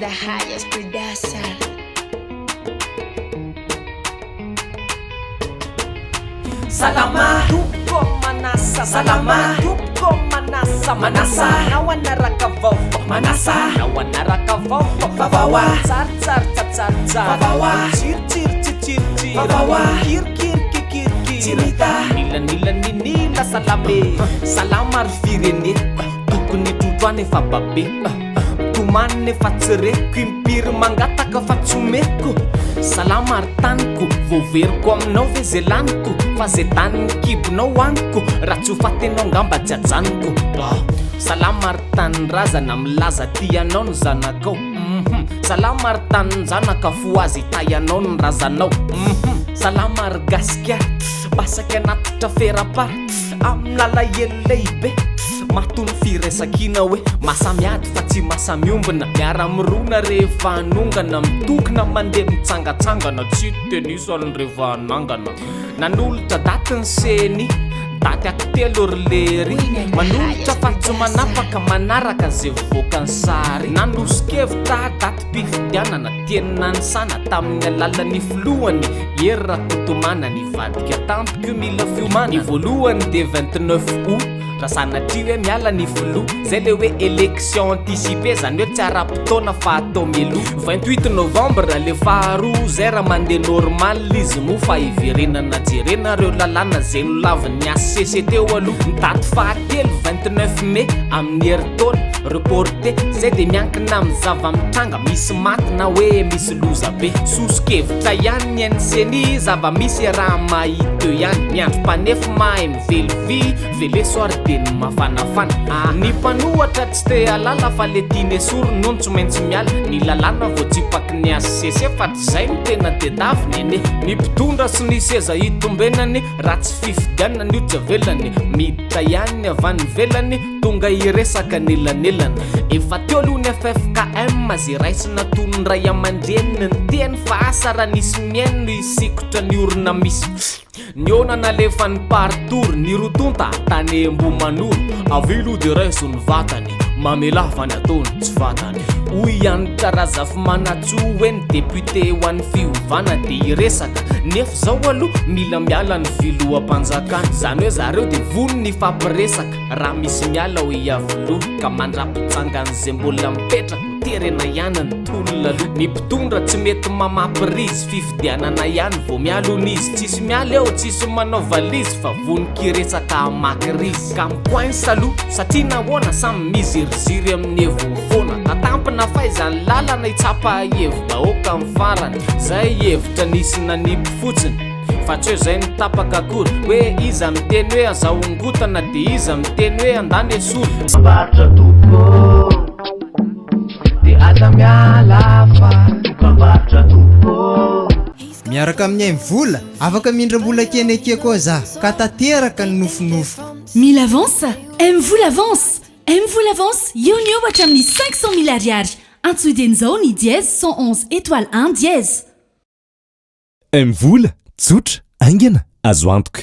the highest producer. Salama Tupko manasa Salama Tupko manasa Manasa Nawanaraka vovo Manasa Nawanaraka vovo Vavawa Tsar tsar tsar tsar tsar Vavawa Chir chir chir chir chir Vavawa Kir kir kir kir kir Chirita Nila nila nila salame Salamar firene Tokony trotro nefa babe Tomany nefa tsireko impiry mangataka fa tsomeko Salama ary taniko voaveriko aminao ve zay laniko fa zay taniny kibonao aniko raha tsy ho fatenao ngamba jajaniko Salama ary tanin-drazana milaza tianao ny zanakao Salama ary tanin zanaka fo azy tayanao ny razanao Salama ary gasika basaka anatitra ferapara amin'ala ely lehibe matony firesakina hoe masamiady fa tsy masamiombina miara-mirona rehefa anongana mitokona mandeha mitsangatsangana tsy tenisany rehefa anangana nanolotra daty ny seny daty akitelo rilery manolotra fa tsy manapaka manaraka zay voaka ny sary nanosikevitra daty mpifidianana tienina ny sana tamin'ny alalan'ny filohany hery rakotomana ny vadika tampiko mila fiomana ny voalohany de 29 août raha sanatria hoe miala ny filoha zay le hoe élection anticipé zany hoe tsy ara-potoana fa atao mialoha 28 novembre le faharoa zay raha mandeha normal izy mo fa iverenana jerenareo lalàna zay no lavin'ny ACC teo aloha nitaty fahatelo 29 mai amin'ny heritaona reporté zay de miankina amin'ny zava-mitranga misy maty na hoe misy loza be sosikevitra ihany ny NCN zava-misy raha mahita eo ihany miandro mpanefy mahay mivelivy velesoary de ny mafanafana ny mpanohatra tsy te alala fa le tiany esory nono tsy maintsy miala ny lalàna voatsipaky ny ACC fa tsy zay no tena tedaviny ene ny mpitondra sy ny seza hitombenany raha tsy fifidianana ny ojavelany miditra ihany avany velany tonga iresaka nelanelana efa teo aloha ny FFKM zay raisina tonony ray aman-dreniny ny teny fa asa raha nisy miaino no isikotra ny orona misy ny onana lefa ny partour ny rotonta tany Ambohimanoro avilo de raiso ny vatany mamelafa ny ataony tsy vatany hoy ihany karazafy manatso hoe ny député ho an'ny fiovana de iresaka nefa zao aloha mila miala ny filoham-panjakana zany hoe zareo de vony ny fampiresaka raha misy miala ho iavoloha ka mandrapitsangan'zay mbola mipetraka terena ihany ny tolona aloha ny mpitondra tsy mety mamapirizy fifidianana ihany vo mialonizy tsisy miala eo tsisy manao valizy fa voninkiresaka amakirizy ka mipoinsa aloha satria nahoana samy miziriziry amin'ny evovona katampina fa izany lalana itsapa hevo bahoaka amin'ny farany zay hevitra nisy nanipy fotsiny fa tsy hoe zay nitapaka akory hoe iza miteny hoe azaongotana de iza miteny hoe andany esory Mbaratra topo de aza mialafa Mbaratra topo miaraka amin'ny aim vola afaka mindram-bola keneke koa za ka tateraka ny nofinofo Mille avance aime-vous l'avance aime-vous l'avance io ny ohatra amin'ny 500 000 ariary antsoiden'izao ny dièse 111 étoile 1 dièse aime-vola tsotra aingana azo antoka.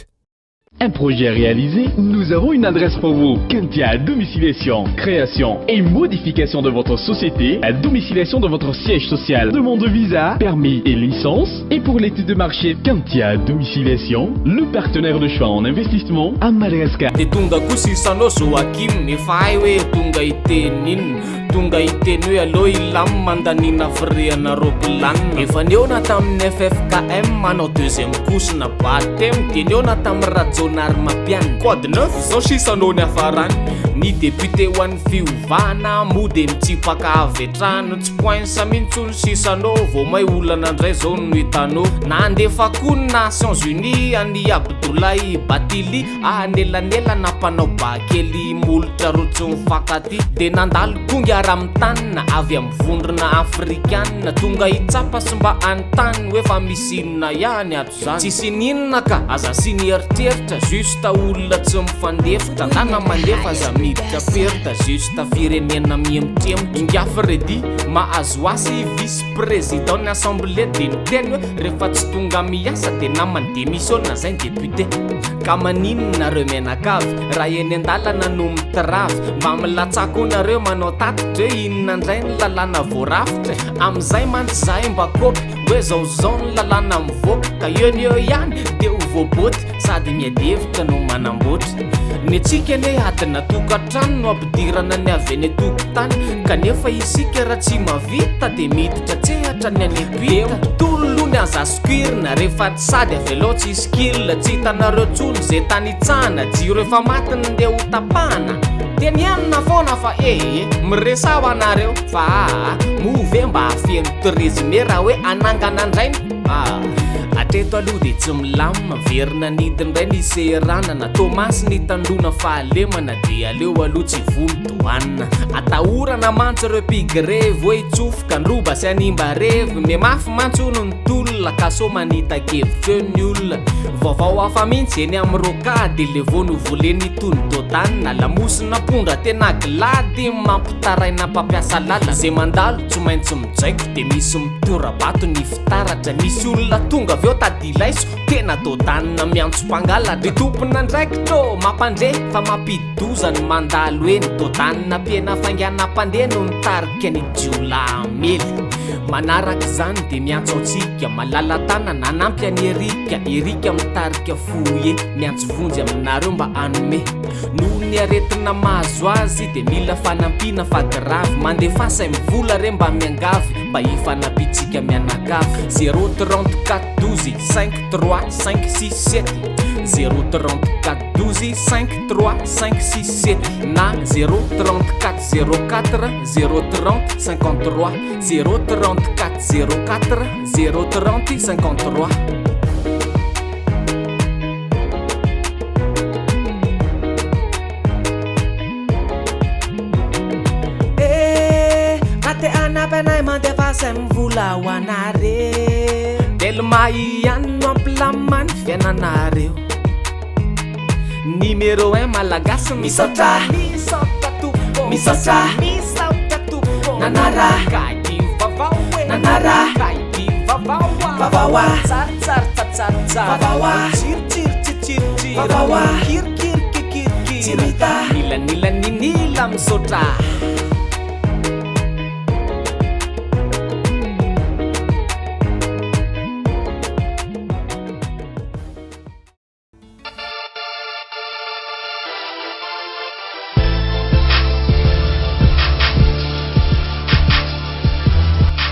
Un projet réalisé, nous avons une adresse pour vous. Kentia Domiciliation, création et modification de votre société, à domiciliation de votre siège social, demande de visa, permis et licence. Et pour l'étude de marché, Kentia Domiciliation, le partenaire de choix en investissement à Madagascar. de tonga kosa isanao Joakim efa hay hoe tonga iteny inona tonga iteny hoe aloha ilamy mandanina firehana ropilanina efa niona tamin'ny FFKM manao deuxième kosina batemy de niona tamin'ny rajonary mampianina code 9 zao sisanao ny afarany ny député ho an'ny fiovana mody mitsipaka avetrano tsy poinsa mintsony sisanao vao may olana ndray zao no hitanao nandefa koa ny Nations Unies any Abdoulaye Batili anelanela nampanao bakely molotra rotsy mifakaty de nandalo konga ara-mitanina avy amin'ny vondrona afrikanina tonga hitsapa sy mba antaniny hoe fa misy inona ihany ato zany tsisy ninona ka aza sy ny eritreritra justa olona tsy mifandefitra ndana mandefa za miditra peritra justa firenena miemitremitra ingafy redi mahazo asy vice président ny assemblée de niteny hoe rehefa tsy tonga miasa de namany démissionna zay ny député ka maninona nareo menakavy raha eny an-dalana no mitiravy mba milatsako nareo manao taty tafitra hoe inona ndray ny lalàna voarafitra am'izay mantsy zahay mba kopy hoe zaozao ny lalàna mivoaka ka eo ihany dia ho voaboty sady miadevitra no manamboatra ny atsika ane adina tokantrano no ampidirana ny avy eny tokotany kanefa isika raha tsy mavita dia miditra tsehatra ny anepita tontolo ny azaskirina rehefa sady avelo tsy skill tsy hitanareo tsolo zay tany itsahana jiro efa matiny ndeha ho tapahana dia nianina foana fa miresao anareo fa move mba afeno tourisme raha hoe anangana ndrainy atreto aloha dia tsy milamina verina nidindray ny seranana tomasy ny tandrona fahalemana dia aleo aloha tsy volo-dohanina atahorana mantsy ireo pigrevy hoe itsofoka ndroba sy animba revy memafy mantsono ny tolona ka so manita-kevitra eo ny olona vaovao hafa mihitsy eny amin'ny rokady le vono voleny tony-dodanina lamosina pondra tena glady mampitaraina mpampiasa lala zay mandalo tsy maintsy mijaiko dia misy mitorabato ny fitaratra misy olona tonga aveo tadilaiso tena dodanina miantso mpangalatra tompona ndraikitro mampandre fa mampidoza ny mandalo eny dodanina piena faingana mpandeha no nitarika ny jiola amely manaraka izany dia miantso antsika malala tanana anampy any erika mitarika foye miantso vonjy aminareo mba anome noho ny aretina mahazo azy dia mila fanampiana fa gravy mandefasa mivola re mba miangavy mba hifanampitsika mianakavy 034 12 53 567 034 12 53 567 na 034 04 030 53 034 04 030 53 anapenay mandefasa mivola ho anareo delma ihany no ampilamany fiainanareo numéro 1 malagasy misaotra nanara kaidi vavaoa tsaritsaritsaritsara tsiritsiritsiritsira kirikirikirikiritsirita nilaninila misaotra